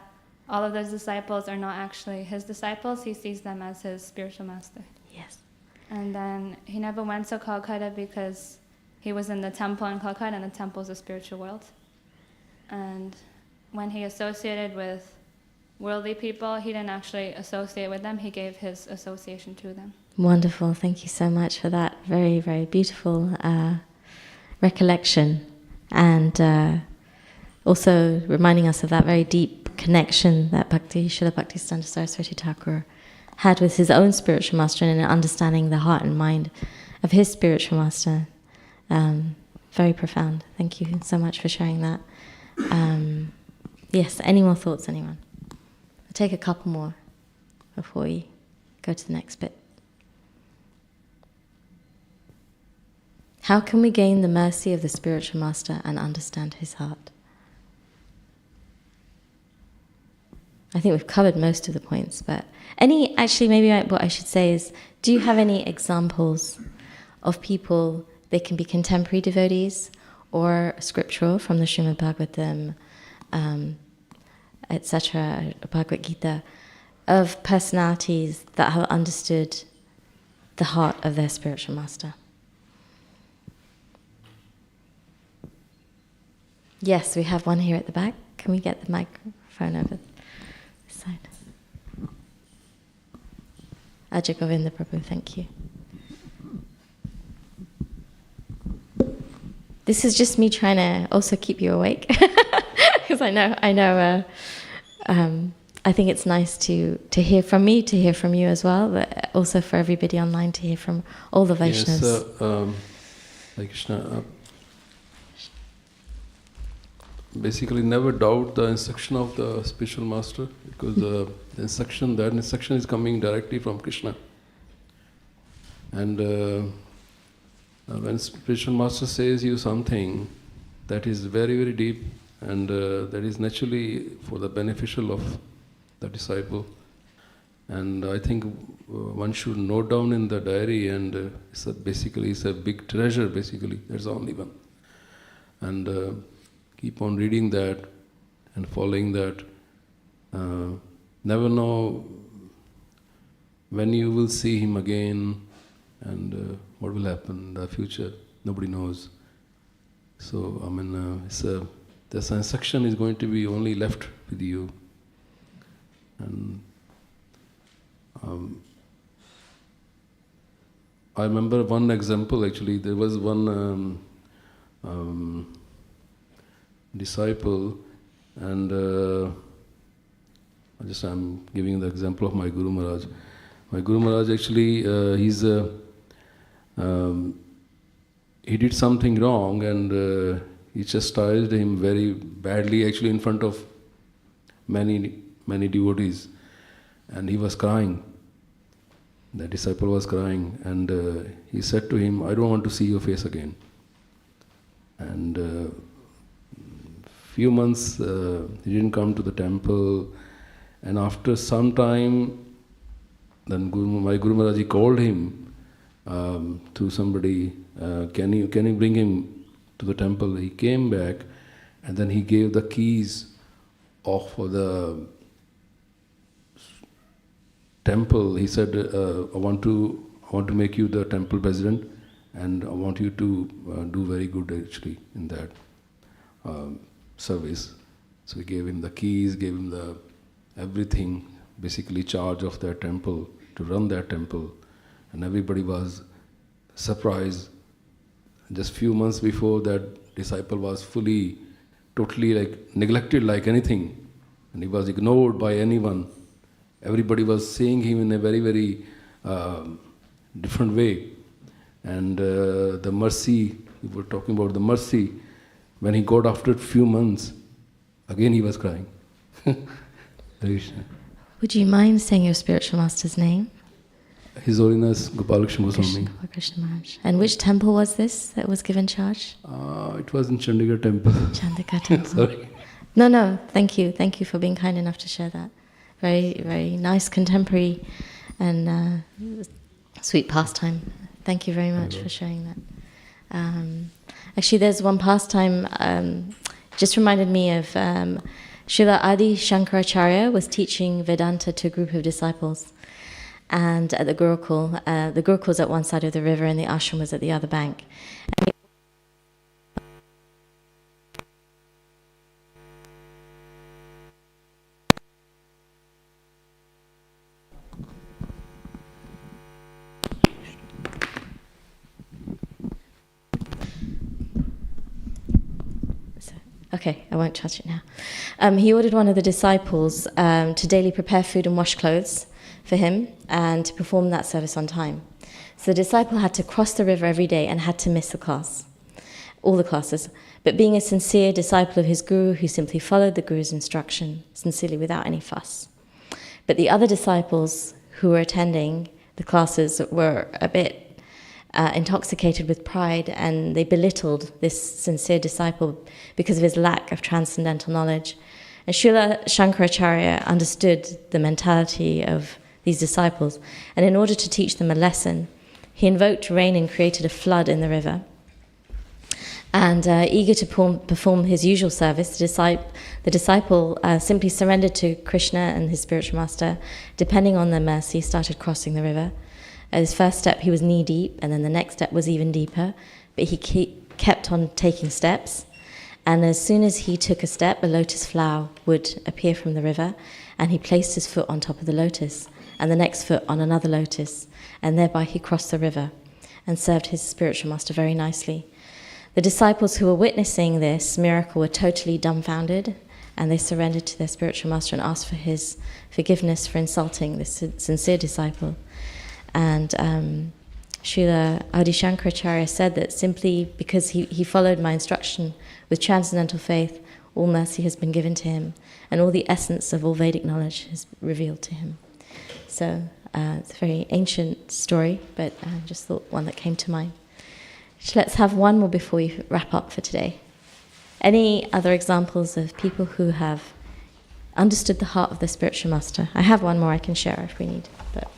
all of those disciples are not actually his disciples. He sees them as his spiritual master. Yes. And then he never went to Calcutta because he was in the temple in Calcutta, and the temple is a spiritual world. And when he associated with worldly people, he didn't actually associate with them. He gave his association to them. Wonderful. Thank you so much for that very, very beautiful recollection, and also reminding us of that very deep connection that Srila Bhaktisiddhanta Saraswati Thakur had with his own spiritual master, and understanding the heart and mind of his spiritual master. Very profound. Thank you so much for sharing that. Yes, any more thoughts, anyone? I'll take a couple more before we go to the next bit. How can we gain the mercy of the spiritual master and understand his heart? I think we've covered most of the points, but what I should say is, do you have any examples of people, they can be contemporary devotees or scriptural from the Srimad Bhagavatam, etc., Bhagavad Gita, of personalities that have understood the heart of their spiritual master? Yes, we have one here at the back. Can we get the microphone over this side? Ajay Govinda Prabhu, thank you. This is just me trying to also keep you awake, because I know. I think it's nice to hear from me, to hear from you as well, but also for everybody online to hear from all the Vaishnavas. Yes, Hare Krishna. Basically, never doubt the instruction of the spiritual master, because that instruction is coming directly from Krishna. And when spiritual master says you something that is very, very deep, and that is naturally for the beneficial of the disciple, and I think one should note down in the diary, and it's a big treasure. Basically, there's only one, and keep on reading that and following that. Never know when you will see him again, and what will happen in the future. Nobody knows. So, this instruction is going to be only left with you. And I remember one example, actually. There was one disciple, and I'm giving the example of my Guru Maharaj. My Guru Maharaj, actually, he did something wrong, and he chastised him very badly, actually, in front of many devotees, and he was crying. The disciple was crying, and he said to him, "I don't want to see your face again." And few months he didn't come to the temple, and after some time, then my Guru Maharaj called him to somebody, can you bring him to the temple? He came back, and then he gave the keys of the temple. He said, I want to make you the temple president, and I want you to do very good, actually, in that service. So he gave him the keys, gave him the everything, basically charge of that temple, to run that temple. And everybody was surprised. Just few months before, that disciple was totally neglected like anything. And he was ignored by anyone. Everybody was seeing him in a very, very different way. And the mercy, we were talking about the mercy, when he got after a few months, Again he was crying. Krishna. Would you mind saying your spiritual master's name? His Holiness Gopalakrishna Goswami. Krishna Maharaj. And which temple was this that was given charge? It was in Chandigarh temple. Chandigarh temple. Sorry. No, thank you. Thank you for being kind enough to share that. Very, very nice contemporary and sweet pastime. Thank you very much for sharing that. Actually, there's one pastime just reminded me of Srila Adi Shankaracharya was teaching Vedanta to a group of disciples. And at the Gurukul was at one side of the river and the ashram was at the other bank. Okay, I won't touch it now. He ordered one of the disciples to daily prepare food and wash clothes for him and to perform that service on time. So the disciple had to cross the river every day and had to miss the class, all the classes. But being a sincere disciple of his guru who simply followed the guru's instruction, sincerely without any fuss. But the other disciples who were attending the classes were a bit intoxicated with pride, and they belittled this sincere disciple because of his lack of transcendental knowledge. And Srila Shankaracharya understood the mentality of these disciples, and in order to teach them a lesson, he invoked rain and created a flood in the river. And eager to perform his usual service, the disciple simply surrendered to Krishna and his spiritual master. Depending on their mercy, started crossing the river. At his first step, he was knee-deep, and then the next step was even deeper, but he kept on taking steps. And as soon as he took a step, a lotus flower would appear from the river, and he placed his foot on top of the lotus, and the next foot on another lotus, and thereby he crossed the river and served his spiritual master very nicely. The disciples who were witnessing this miracle were totally dumbfounded, and they surrendered to their spiritual master and asked for his forgiveness for insulting this sincere disciple. And Srila Adi Shankaracharya said that simply because he followed my instruction with transcendental faith, all mercy has been given to him, and all the essence of all Vedic knowledge is revealed to him. So it's a very ancient story, but I just thought one that came to mind. Let's have one more before we wrap up for today. Any other examples of people who have understood the heart of the spiritual master? I have one more I can share if we need, but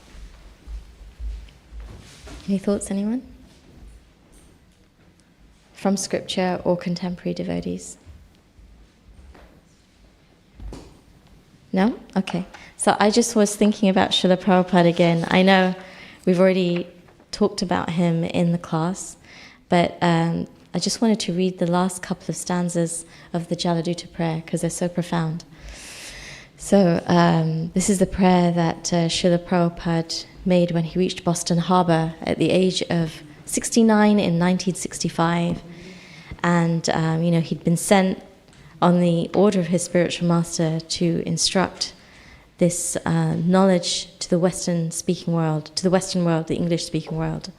any thoughts, anyone? From scripture or contemporary devotees? No? Okay. So I just was thinking about Srila Prabhupada again. I know we've already talked about him in the class, but I just wanted to read the last couple of stanzas of the Jaladuta prayer because they're so profound. So this is the prayer that Srila Prabhupada made when he reached Boston Harbor at the age of 69 in 1965. And, he'd been sent on the order of his spiritual master to instruct this knowledge to the Western-speaking world, the English-speaking world.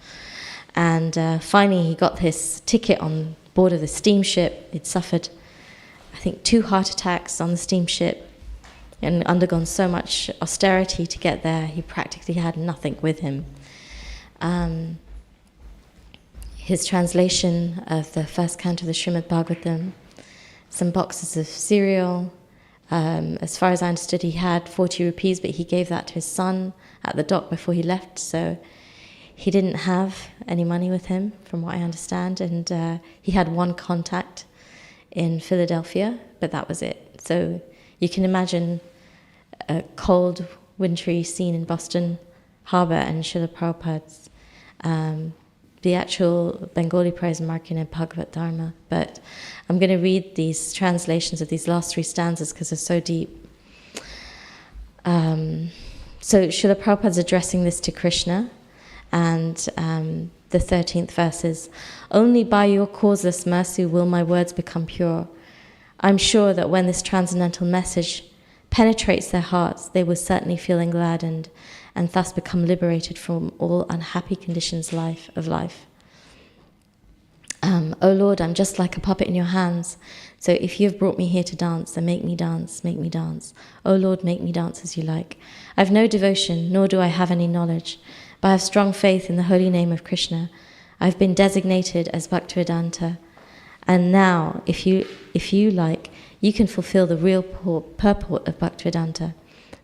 And finally he got his ticket on board of the steamship. He'd suffered, I think, 2 heart attacks on the steamship and undergone so much austerity to get there, he practically had nothing with him. His translation of the first canto of the Srimad Bhagavatam, some boxes of cereal. As far as I understood, he had 40 rupees, but he gave that to his son at the dock before he left, so he didn't have any money with him, from what I understand, and he had one contact in Philadelphia, but that was it. So you can imagine a cold, wintry scene in Boston Harbor and Srila Prabhupada's. The actual Bengali prayers are marked in Bhagavad Dharma, but I'm going to read these translations of these last 3 stanzas because they're so deep. So Srila Prabhupada's addressing this to Krishna, and the 13th verse is, "Only by your causeless mercy will my words become pure. I'm sure that when this transcendental message penetrates their hearts, they will certainly feel engladdened and thus become liberated from all unhappy conditions of life. O Lord, I'm just like a puppet in your hands. So if you have brought me here to dance, then make me dance, make me dance. O Lord, make me dance as you like. I have no devotion, nor do I have any knowledge, but I have strong faith in the holy name of Krishna. I have been designated as Bhaktivedanta. And now, if you like, you can fulfill the real purport of Bhaktivedanta.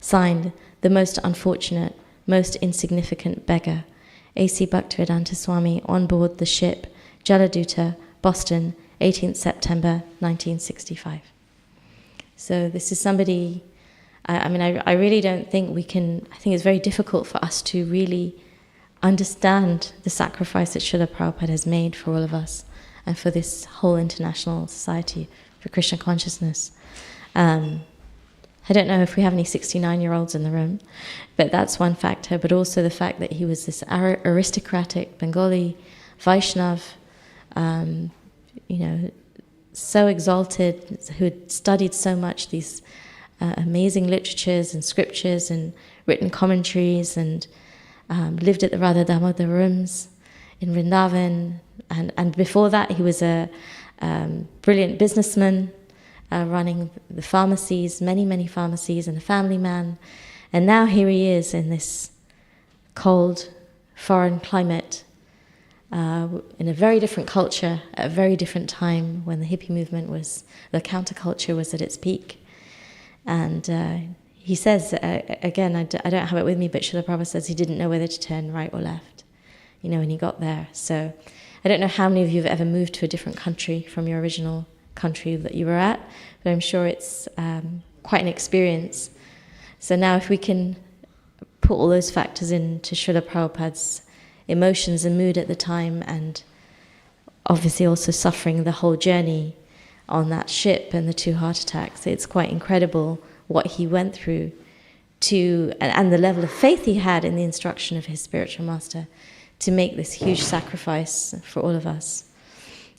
Signed, the most unfortunate, most insignificant beggar. A.C. Bhaktivedanta Swami, on board the ship Jaladuta, Boston, 18th September 1965. So this is somebody, I really don't think we can, I think it's very difficult for us to really understand the sacrifice that Srila Prabhupada has made for all of us and for this whole international society for Krishna consciousness. I don't know if we have any 69-year-olds in the room, but that's one factor, but also the fact that he was this aristocratic Bengali Vaishnav, so exalted, who had studied so much these amazing literatures and scriptures and written commentaries, and lived at the Radha Damodar rooms in Vrindavan. And before that, he was a brilliant businessman, running the pharmacies, many pharmacies, and a family man. And now here he is in this cold, foreign climate, in a very different culture, at a very different time when the hippie movement the counterculture was at its peak. And he says, again, I don't have it with me, but Srila Prabhupada says he didn't know whether to turn right or left, when he got there. So I don't know how many of you have ever moved to a different country from your original country that you were at, but I'm sure it's quite an experience. So now if we can put all those factors into Srila Prabhupada's emotions and mood at the time, and obviously also suffering the whole journey on that ship and the 2 heart attacks, it's quite incredible what he went through and the level of faith he had in the instruction of his spiritual master to make this huge sacrifice for all of us.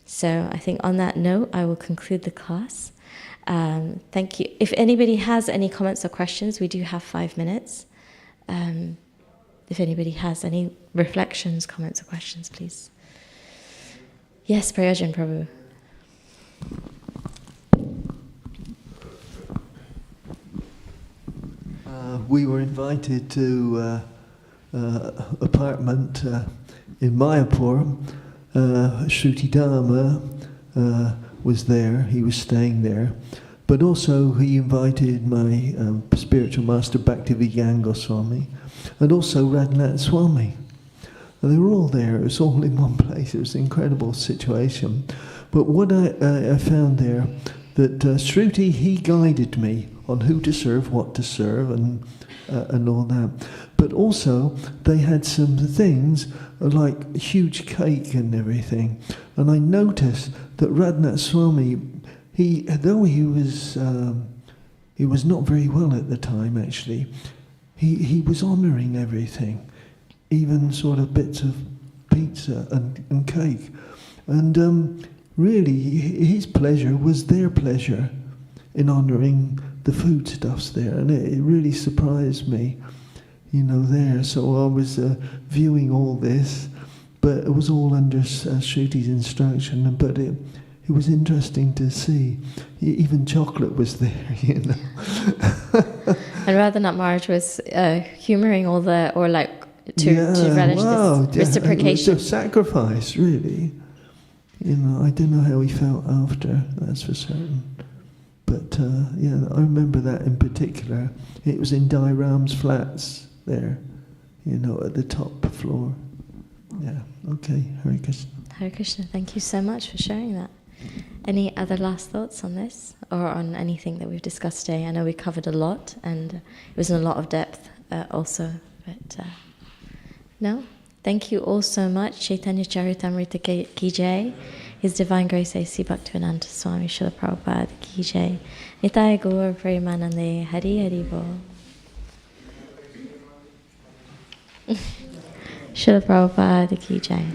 So I think on that note, I will conclude the class. Thank you. If anybody has any comments or questions, we do have 5 minutes. If anybody has any reflections, comments or questions, please. Yes, Prayojan Prabhu. We were invited to apartment in Mayapur. Shruti Dharma was there, he was staying there, but also he invited my spiritual master Bhaktivedanta Goswami and also Radhanath Swami. And they were all there, it was all in one place, it was an incredible situation. But what I found there, that Shruti, he guided me on who to serve, what to serve, and all that. But also, they had some things like huge cake and everything. And I noticed that Radhanath Swami, though he was not very well at the time actually, he was honouring everything, even sort of bits of pizza and cake. And really, his pleasure was their pleasure in honouring the foodstuffs there, and it really surprised me, there. So I was viewing all this, but it was all under Shruti's instruction, but it was interesting to see. Even chocolate was there, And Radhanath Maharaj was humouring all to relish this reciprocation. It was a sacrifice, really. I don't know how he felt after, that's for certain. But I remember that in particular. It was in Dai Ram's flats there, at the top floor. Yeah, okay, Hare Krishna. Hare Krishna, thank you so much for sharing that. Any other last thoughts on this, or on anything that we've discussed today? I know we covered a lot, and it was in a lot of depth also, but no? Thank you all so much. Caitanya-Caritāmṛta ki jai. His Divine Grace A.C. Bhaktivedanta Swami Srila Prabhupada ki jai. Nitai Gaur Premanande Hari Hari Bol. Srila Prabhupada ki jai.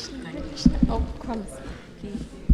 Krishna. Oh, crumbs. Okay.